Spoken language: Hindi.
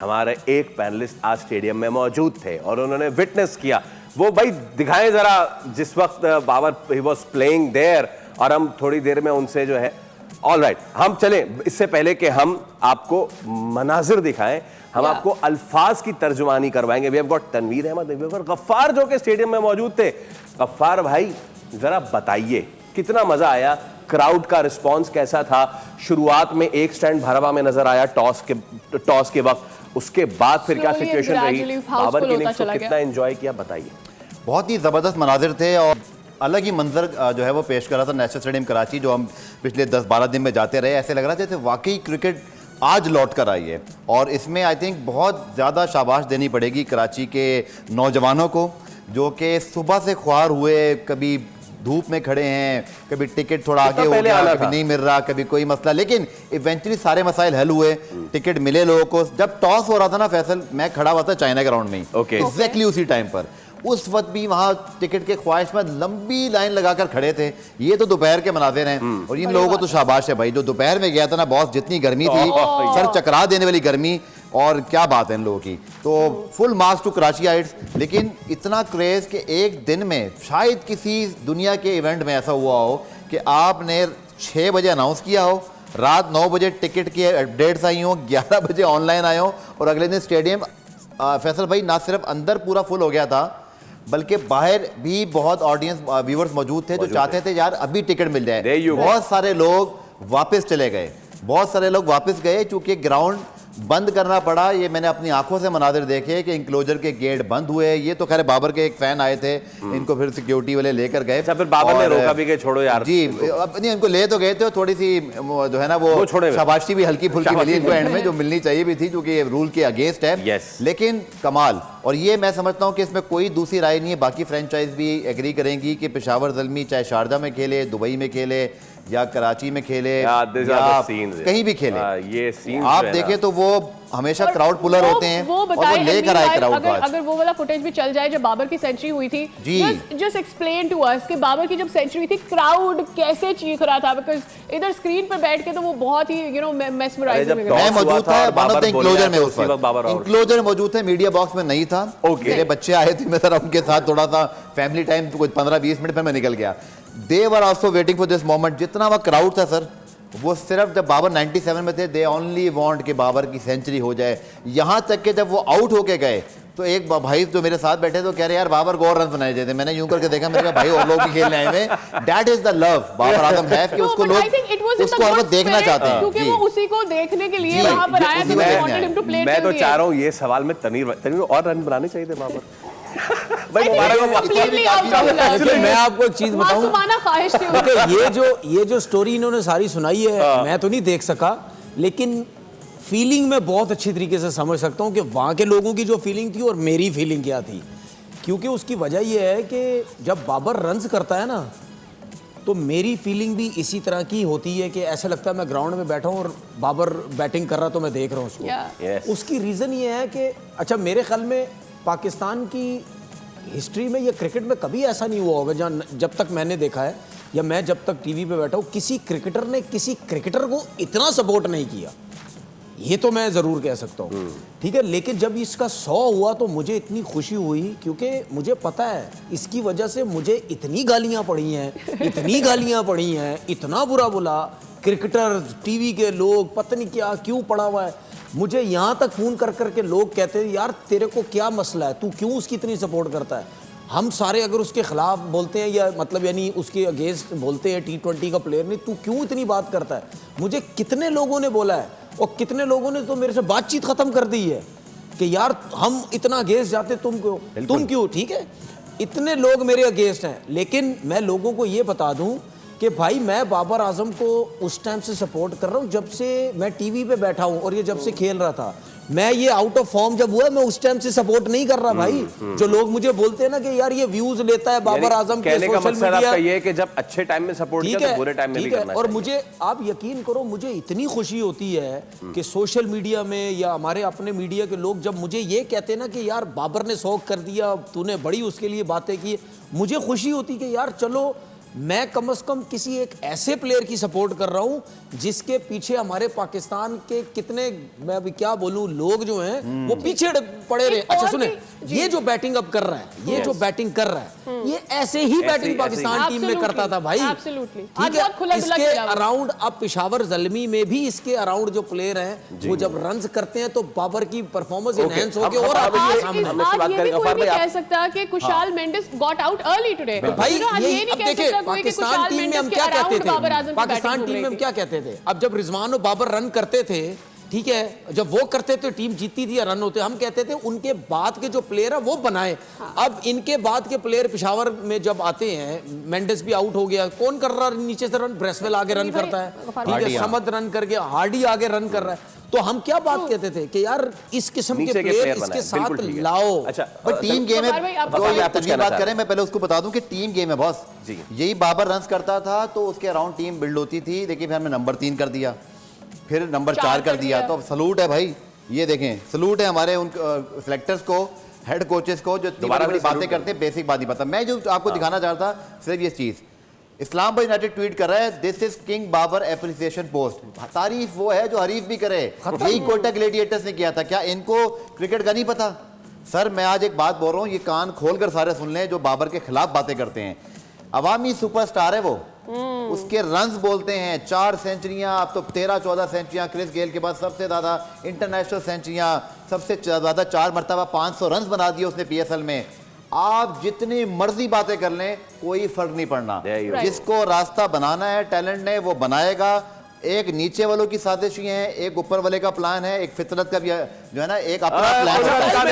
हमारे एक पैनलिस्ट आज स्टेडियम में मौजूद थे और उन्होंने विटनेस किया। वो भाई दिखाएं जरा, जिस वक्त Babar he was playing there, और हम थोड़ी देर में उनसे जो है ऑल राइट हम चलें। इससे पहले कि हम आपको मनाजिर दिखाएं, हम आपको अल्फाज की तर्जुमानी करवाएंगे। We have got Tanvir Ahmed, we have got Ghaffar जो कि स्टेडियम में मौजूद थे। गफ्फार भाई जरा बताइए कितना मजा आया, क्राउड का रिस्पांस कैसा था? शुरुआत में एक स्टैंड भरवा में नजर आया टॉस के वक्त, उसके बाद फिर क्या सिचुएशन रही? बाबर की इनिंग्स को कितना एंजॉय किया बताइए। बहुत ही ज़बरदस्त मनाजिर थे और अलग ही मंजर जो है वो पेश कर रहा था नेशनल स्टेडियम कराची, जो हम पिछले 10-12 दिन में जाते रहे। ऐसे लग रहा था जैसे वाकई क्रिकेट आज लौट कर आई है। और इसमें आई थिंक बहुत ज़्यादा शाबाश देनी पड़ेगी कराची के नौजवानों को, जो कि सुबह से ख्वार हुए, कभी धूप में खड़े हैं, कभी टिकट थोड़ा आगे हो गया, कभी नहीं मिल रहा, कभी कोई मसला, लेकिन इवेंचुअली सारे मसाइल हल हुए, टिकट मिले लोगों को। जब टॉस हो रहा था ना फैसल, मैं खड़ा हुआ था चाइना ग्राउंड में ही, एग्जैक्टली उसी टाइम पर। उस वक्त भी वहां टिकट के ख्वाहिशमंद लंबी लाइन लगाकर खड़े थे। ये तो दोपहर के मनाजिर हैं और इन लोगों को तो शाबाश है भाई। जो दोपहर में गया था ना बॉस, जितनी गर्मी थी, सर चकरा देने वाली गर्मी, और क्या बात है इन लोगों की। तो फुल मार्क्स टू कराचीइट्स। लेकिन इतना क्रेज कि एक दिन में शायद किसी दुनिया के इवेंट में ऐसा हुआ हो कि आपने 6 बजे अनाउंस किया हो, रात 9 बजे टिकट की अपडेट्स आई हो, 11 बजे ऑनलाइन आए हो, और अगले दिन स्टेडियम फैसल भाई ना सिर्फ अंदर पूरा फुल हो गया था, बल्कि बाहर भी बहुत ऑडियंस व्यूअर्स मौजूद थे जो चाहते थे यार अभी टिकट मिल जाए। बहुत सारे लोग वापस चले गए, बहुत सारे लोग वापस गए चूंकि ग्राउंड बंद करना पड़ा। ये मैंने अपनी आंखों से मनाजिर देखे कि इंक्लोजर के गेट बंद हुए। ये तो खैर बाबर के एक फैन आए थे, इनको फिर सिक्योरिटी वाले लेकर गए। फिर बाबर ने रोका भी कि छोड़ो यार जी, नहीं इनको ले तो गए थे, थोड़ी सी जो है ना वो शाबाशी भी हल्की फुल्की मिली इनको एंड में, जो मिलनी चाहिए भी थी क्योंकि ये रूल के अगेंस्ट है। लेकिन कमाल, और ये मैं समझता हूँ कि इसमें कोई दूसरी राय नहीं है। बाकी फ्रेंचाइज भी एग्री करेंगी कि पेशावर ज़ल्मी चाहे शारजा में खेले, दुबई में खेले, या कराची में खेले, या कहीं भी खेले, ये सीन्स आप देखें तो वो हमेशा क्राउड पुलर होते हैं और वो लेकर आए क्राउड को। अगर वो वाला फुटेज भी चल जाए जब बाबर की सेंचुरी हुई थी, जस्ट एक्सप्लेन टू अस कि बाबर की जब सेंचुरी थी क्राउड कैसे चीख रहा था, बिकॉज़ इधर स्क्रीन पर बैठ के तो वो बहुत ही मेस्मराइजिंग। मैं मौजूद था वन ऑफ द इंक्लोजर में, उस वक्त इंक्लोजर मौजूद थे, मीडिया बॉक्स में नहीं था। मेरे बच्चे आए थे, मैं जरा उनके साथ थोड़ा सा फैमिली टाइम, कुछ 15-20 मिनट में मैं निकल गया। They were also waiting for this moment. जितना वह क्राउड था सर, वो सिर्फ जब बाबर 97 में थे, दे ओनली वांट कि बाबर की सेंचुरी हो जाए। यहाँ तक कि जब वो आउट होके गए तो एक भाई जो मेरे साथ बैठे तो कह रहे यार बाबर को और रन बनाए जाते। मैंने यूं करके देखा, मैंने कहा भाई और लोग भी खेलने आए हुए। That is the love Babar Azam है कि उसको लोग उसको और देखना चाहते हैं, क्योंकि वो उसी को देखने के लिए वहां पर आया। मैं तो चाह रहा हूँ ये सवाल में तनवीर और रन बनाने चाहिए थे बाबर। मैं आपको एक चीज बताऊं, ये जो स्टोरी इन्होंने सारी सुनाई है, मैं तो नहीं देख सका, लेकिन फीलिंग में बहुत अच्छी तरीके से समझ सकता हूं कि वहां के लोगों की जो फीलिंग थी और मेरी फीलिंग क्या थी। क्योंकि उसकी वजह यह है कि जब बाबर रन्स करता है ना, तो मेरी फीलिंग भी इसी तरह की होती है कि ऐसा लगता है मैं ग्राउंड में बैठा हूं और बाबर बैटिंग कर रहा तो मैं देख रहा हूं उसको। उसकी रीजन ये है कि अच्छा, मेरे ख्याल में पाकिस्तान की हिस्ट्री में या क्रिकेट में कभी ऐसा नहीं हुआ होगा, जहाँ जब तक मैंने देखा है या मैं जब तक टीवी पे बैठा हूँ, किसी क्रिकेटर ने किसी क्रिकेटर को इतना सपोर्ट नहीं किया। ये तो मैं ज़रूर कह सकता हूँ, ठीक है। लेकिन जब इसका 100 हुआ तो मुझे इतनी खुशी हुई, क्योंकि मुझे पता है इसकी वजह से मुझे इतनी गालियाँ पड़ी हैं, इतनी गालियाँ पड़ी हैं, इतना बुरा बोला क्रिकेटर, टीवी के लोग, पता नहीं क्या क्यों पड़ा हुआ है। मुझे यहाँ तक फ़ोन कर करके लोग कहते हैं यार तेरे को क्या मसला है, तू क्यों उसकी इतनी सपोर्ट करता है। हम सारे अगर उसके खिलाफ बोलते हैं या मतलब यानी उसके अगेंस्ट बोलते हैं, T20 का प्लेयर नहीं, तू क्यों इतनी बात करता है। मुझे कितने लोगों ने बोला है और कितने लोगों ने तो मेरे से बातचीत ख़त्म कर दी है कि यार हम इतना अगेंस्ट जाते, तुम क्यों, ठीक है। इतने लोग मेरे अगेंस्ट हैं, लेकिन मैं लोगों को ये बता दूं कि भाई मैं बाबर आजम को उस टाइम से सपोर्ट कर रहा हूँ जब से मैं टीवी पे बैठा हूँ और ये जब से खेल रहा था। मैं ये आउट ऑफ फॉर्म जब हुआ, मैं उस टाइम से सपोर्ट नहीं कर रहा भाई। जो लोग मुझे बोलते हैं ना कि यार ये व्यूज लेता है बाबर आजम के सोशल मीडिया, ये है कि जब अच्छे टाइम में सपोर्ट किया तो बुरे टाइम में भी करना चाहिए। और मुझे आप यकीन करो, मुझे इतनी खुशी होती है कि सोशल मीडिया में या हमारे अपने मीडिया के लोग जब मुझे ये कहते हैं ना कि यार बाबर ने शौक कर दिया, तूने बड़ी उसके लिए बातें की, मुझे खुशी होती कि यार चलो मैं कम से कम किसी एक ऐसे प्लेयर की सपोर्ट कर रहा हूं जिसके पीछे हमारे पाकिस्तान के कितने, मैं अभी क्या बोलूं, लोग जो हैं वो पीछे पड़े रहे। अच्छा सुने, ये जो बैटिंग अब कर रहा है, ये जो बैटिंग कर रहा है, ये ऐसे ही बैटिंग पाकिस्तान टीम में करता था भाई। ठीक है, इसके अराउंड अब पेशावर ज़ल्मी में भी इसके अराउंड जो प्लेयर हैं वो जब रन्स करते हैं तो बाबर की परफॉर्मेंस इनहैंस होके और आती है सामने। आज ये भी कोई नहीं कह सकता कि Kusal Mendis got out early today. भाई ये अब देखिए, पाकिस्तान टीम में हम क्या कहते थे, पाकिस्तान टीम में हम क्या कहते थे, अब जब रिजवान और बाबर रन करते थे, ठीक है, जब वो करते थे टीम जीतती थी या रन होते, हम कहते थे उनके बाद के जो प्लेयर है वो बनाए। अब इनके बाद के प्लेयर पेशावर में जब आते हैं, मेंडिस भी आउट हो गया, कौन कर रहा है नीचे से रन? ब्रेसवेल आगे रन करता है, ठीक है, समद रन कर गया, हार्डी आगे रन कर रहा है। तो हम क्या बात कहते थे कि यार इस किस्म के प्लेयर इसके साथ लाओ। अच्छा, टीम गेम है, तो बात करें, मैं पहले उसको बता दूं कि टीम गेम है बॉस। यही बाबर रन करता था तो उसके अराउंड टीम बिल्ड होती थी। देखिए फिर हमने नंबर 3 कर दिया, फिर नंबर 4 कर दिया। तो अब सलूट है भाई, ये देखें, सलूट है हमारे उन सिलेक्टर्स को, हेड कोचेस को, जो इतनी बड़ी बातें करते हैं, बेसिक बात नहीं पता। मैं जो आपको दिखाना चाह रहा था सिर्फ ये चीज, इस्लामाबाद यूनाइटेड ट्वीट कर रहा है, this is king Babar appreciation post. तारीफ वो है जो हरीफ भी करे। यही कोटा ग्लेडिएटर्स ने किया था। क्या इनको क्रिकेट का नहीं पता? सर मैं आज एक बात बोल रहा हूँ, ये कान खोलकर सारे सुन लें जो बाबर के खिलाफ बातें करते हैं। अवामी सुपरस्टार है वो, उसके रन्स बोलते हैं, 4 सेंचुरियां, अब तो 13-14 सेंचुरियां, क्रिस गेल के बाद सबसे ज्यादा इंटरनेशनल सेंचुरियां, सबसे ज्यादा 4 मरतबा 500 रन्स बना दिए उसने पीएसएल में। आप जितनी मर्जी बातें कर लें, कोई फर्क नहीं पड़ना। जिसको रास्ता बनाना है टैलेंट ने, वो बनाएगा। एक नीचे वालों की साजिश ही है, एक ऊपर वाले का प्लान है, एक फितरत का भी जो है ना, एक अपना प्लान होता है।